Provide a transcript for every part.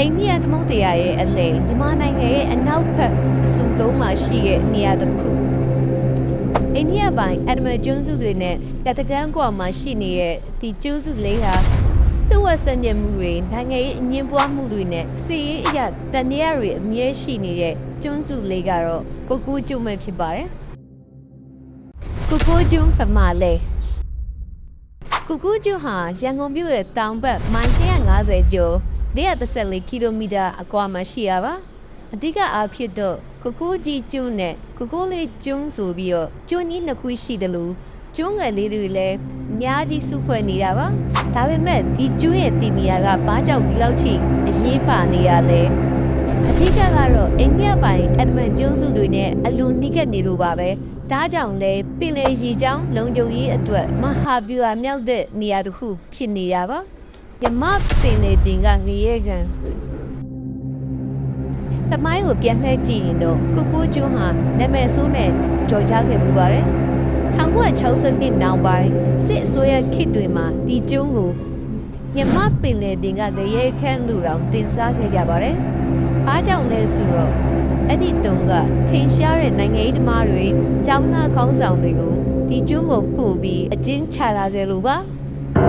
အိန္ဒိယသမုဒ္ဒရာရဲ့အလယ်မြန်မာနိုင်ငံရဲ့အနောက်ဘက်အစွန်ဆုံးမှာရှိတဲ့နေရာတစ်ခုအိန္ဒိယပိုင်းအဒမကျွန်းစုတွေနဲ့ကတကန်ကွာမှာရှိနေတဲ့ဒီကျွန်းစုလေးဟာသူ့ဝဆန့်ကျင်မှုတွေနိုင်ငံရေးအငင်းပွားမှုတွေနဲ့စီးရေးအရာတန်တရားတွေအမြဲရှိနေတဲ့ကျွန်းစုလေးကတော့ကိုကိုကျွန်းပဲဖြစ်ပါတယ်ကိုကိုကျွန်းပမာလဲကိုကိုကျွန်းဟာရန်ကုန်မြို့ရဲ့တောင်ဘက်မိုင်150ကျော်134ကီလိုမီတာအကွာမှာရှိရပါအဓိကအားဖြင့်တော့ကိုကိုကြီးကျွန်းနဲ့ကိုကိုလေးကျွန်းဆိုပြီးတော့ကျွန်းကြီးနှစ်ခုရှိတယ်လို့ကျွန်းငယ်လေးတွေလည်းအများကြီးစုဖွဲ့နေတာပါဒါပေမဲ့ဒီကျွန်းရဲ့တည်နေရာကဘာကြောင့်ဒီလောက်ထိအရေးပါနေရလဲအဓိကကတော့အိန္ဒိယပိုင်းအဒမန်ကျွန်းစုတွေနဲ့အလွန်နှိကပ်နေလို့ပါပဲဒါကြောင့်လဲပင်လယ်ရေကြောင်းလုံခြုံရေးအတွက်မဟာဗျူဟာမြောက်တဲ့နေရာတစ်ခုဖြစ်နေရပါမြမပင်လေတင်ကငရဲကန်တမိုင်းကိုပြန်လှည့်ကြည့်ရင်တော့ကိုကိုကျွန်းဟာနာမည်ဆိုးနဲ့ကြော်ကြားခဲ့မှုပါတယ်1962နောက်ပိုင်းစစ်အစိုးရခေတ်တွေမှာဒီကျွန်းကိုမြမပင်လေတင်ကငရဲခန့်လူတော်တင်စားခဲ့ကြပါတယ်အားကြောင့်လဲဆိုတော့အဲ့ဒီတုန်းကထင်ရှားတဲ့နိုင်ငံရေးသမားတွေကျောင်းသားခေါင်းဆောင်တွေကိုဒီကျွန်းကိုပို့ပြီးအကျဉ်းချလာခဲ့လို့ပါ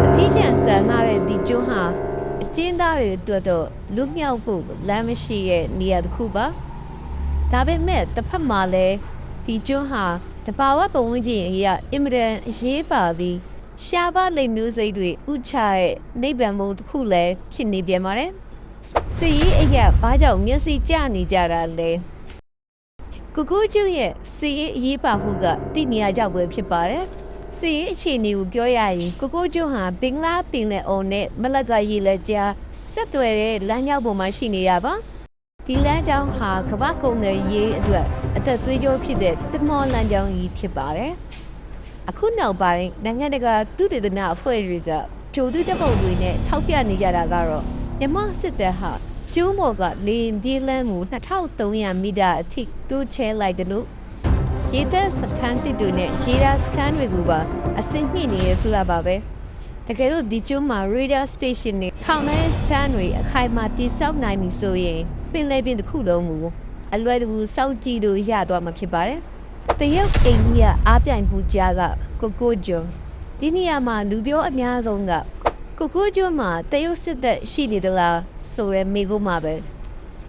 အထီးကျန်ဆန်လာတဲ့ဒီကျွန်းဟာအကျဉ်းသားတွေအတွက်တော့လွတ်မြောက်ဖို့လမ်းမရှိတဲ့နေရာတစ်ခုပါဒါပေမဲ့တစ်ဖက်မှာလည်းဒီကျွန်းဟာတဘာဝပတ်ဝန်းကျင်အရာအင်မတန်အရေးပါပြီးရှားပါလိမ်မျိုးစိတ်တွေဥချတဲ့နိဗ္ဗာန်ဘုံတစ်ခုလည်းဖြစ်နေပြန်ပါတယ်စီရေးအရာဘာကြောင့်မျက်စိကျနေကြတာလဲကိုကိုကျွန်းရဲ့စီရေးအရေးပါမှုကတိနေရာကြောင့်ပဲဖြစ်ပါတယ်စီရေးအခြေအနေကိုပြောရရင်ကိုကိုကျွန်းဟာဘင်္ဂလားပင်လယ်အော်နဲ့မလက်ကရေလက်ကြားဆက်သွယ်တဲ့လမ်းကြောင်းပေါ်မှာရှိနေရပါဒီလမ်းကြောင်းဟာကမ္ဘာကုန်သွယ်ရေးအတွက်အသက်သွေးကြောဖြစ်တဲ့တမောလမ်းကြောင်းကြီးဖြစ်ပါတယ်အခုနောက်ပိုင်းနိုင်ငံတကာသုတေသနအဖွဲ့တွေကဂျိုတုတပုတ်တွေနဲ့ထောက်ပြနေကြတာကတော့မြန်မာစစ်တပ်ဟာကျိုးမော်ကလေပြေးလန်းကို2300မီတာအထိတိုးချဲလိုက်တယ်လို့ရေတပ်စခန်းတစ်တွေနဲ့ရေဒါစခန်းတွေကိုပါအဆင့်မြင့်နေရဆိုတာပါပဲတကယ်လို့ဒီကျိုးမှာ radar station နဲ့ထောင်ထဲစခန်းတွေအခိုင်အမာတည်ဆောက်နိုင်ပြီဆိုရင်ပင်လယ်ပြင်တစ်ခုလုံးကိုအလွယ်တကူစောင့်ကြည့်လို့ရသွားမှာဖြစ်ပါတယ်တရုတ်အိန္ဒိယအားပြိုင်မှုကြားကကိုကိုကျွန်းဒီနေရာမှာလူပြောအများဆုံးကကိုကိုကျွန်းမှာတရုတ်စစ်တပ်ရှိနေသလားဆိုရဲမိကုန်းမှာပဲ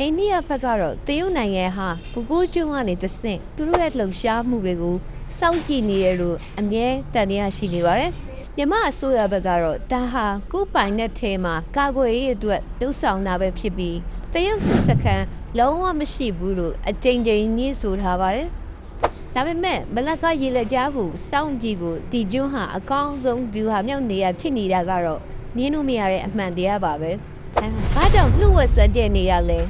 အိန္ဒိယဘက်ကတော့တရုတ်နိုင်ငံဟာကိုကိုကျွန်းကနေတဆင့်သူတို့ရဲ့လှုပ်ရှားမှုတွေကိုစောင့်ကြည့်နေရလို့အမြဲတန်တရားရှိနေပါတယ်မြန်မာအစိုးရဘက်ကတော့ဒါဟာကုပိုင်တဲ့ထဲမှာကာကွယ်ရေးအတွက်လှုပ်ဆောင်တာပဲဖြစ်ပြီးတရုတ်စစ်စခန်းလုံးဝမရှိဘူးလို့အကြိမ်ကြိမ်ညှိဆိုထားပါတယ်ဒါပေမဲ့မလက်ကရေလက်ကြားကိုစောင့်ကြည့်ဖို့ဒီကျွန်းဟာအကောင်းဆုံးဗျူဟာမြောက်နေရဖြစ်နေတာကတော့နင်းလို့မရတဲ့အမှန်တရားပါပဲ။ဘာကြောင့်လှုပ်ဝက်စတဲ့နေရလဲ။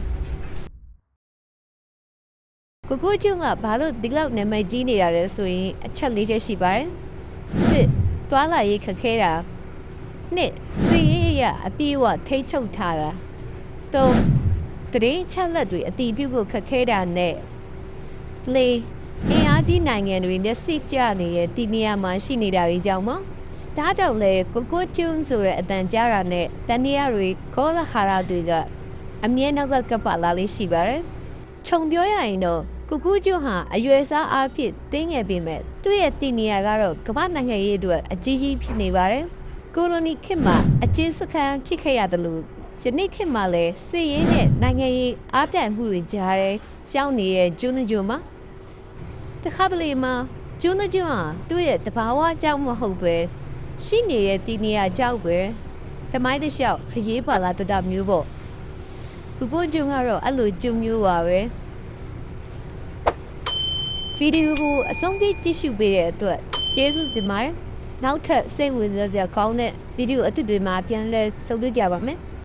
ကိုကိုကျွန်းကဘာလို့ဒီလောက်နာမည်ကြီးနေရလဲဆိုရင်အချက်၄ချက်ရှိပါတယ်။တစ်တွာလာရေးခက်ခဲတာ။နှစ်စီရေးရအပြေးအဝထိတ်ချုပ်ထားတာ။သုံးတရင်ချက်လက်တွေအတီးပြုတ်ဖို့ခက်ခဲတာနဲ့လေးအင်အားကြီးနိုင်ငံတွေနဲ့စစ်ကြနေတဲ့ဒီနေရာမှာရှိနေတာတွေကြောင့်မဒါကြောင့်လေကိုကိုကျွန်းဆိုတဲ့အတန်ကြားတာနဲ့တန်တရားတွေခေါ်လာဟာရတွေကအမြဲနောက်ကကပ်ပါလာလေးရှိပါတယ်ခြုံပြောရရင်တော့ကိုကိုကျွန်းဟာအရွယ်စားအားဖြင့်တင်းငယ်ပေမဲ့သူ့ရဲ့တည်နေရာကတော့ကမ္ဘာနိုင်ငံရေးအတွက်အကြီးကြီးဖြစ်နေပါတယ်ကိုလိုနီခေတ်မှာအကျဉ်းစခန်းဖြစ်ခဲ့ရတယ်လို့ယနေ့ခေတ်မှာလည်းစစ်ရေးနဲ့နိုင်ငံရေးအားပြိုင်မှုတွေကြားထဲရောက်နေတဲ့ကျွန်းကျွန်းမှာတခါတလေမှာကျွန်းကျွန်းဟာသူ့ရဲ့တဘာဝကြောင့်မဟုတ်ပဲရှိနေတဲ့ဒီနေရာကြောက်ပဲတမိုင်းတစ်လျှောက်ခရီးပါလာတတမျိုးပေါ့ကိုကိုကျွန်းကတော့အဲ့လိုကျွန်းမျိုးပါပဲဗီဒီယိုကိုအဆုံးထိကြည့်ရှုပေးတဲ့အတွက်ကျေးဇူးတင်ပါတယ်နောက်ထပ်စိတ်ဝင်စားစရာကောင်းတဲ့ဗီဒီယိုအသစ်တွေမှာပြန်လည်ဆုံတွေ့ကြပါမယ်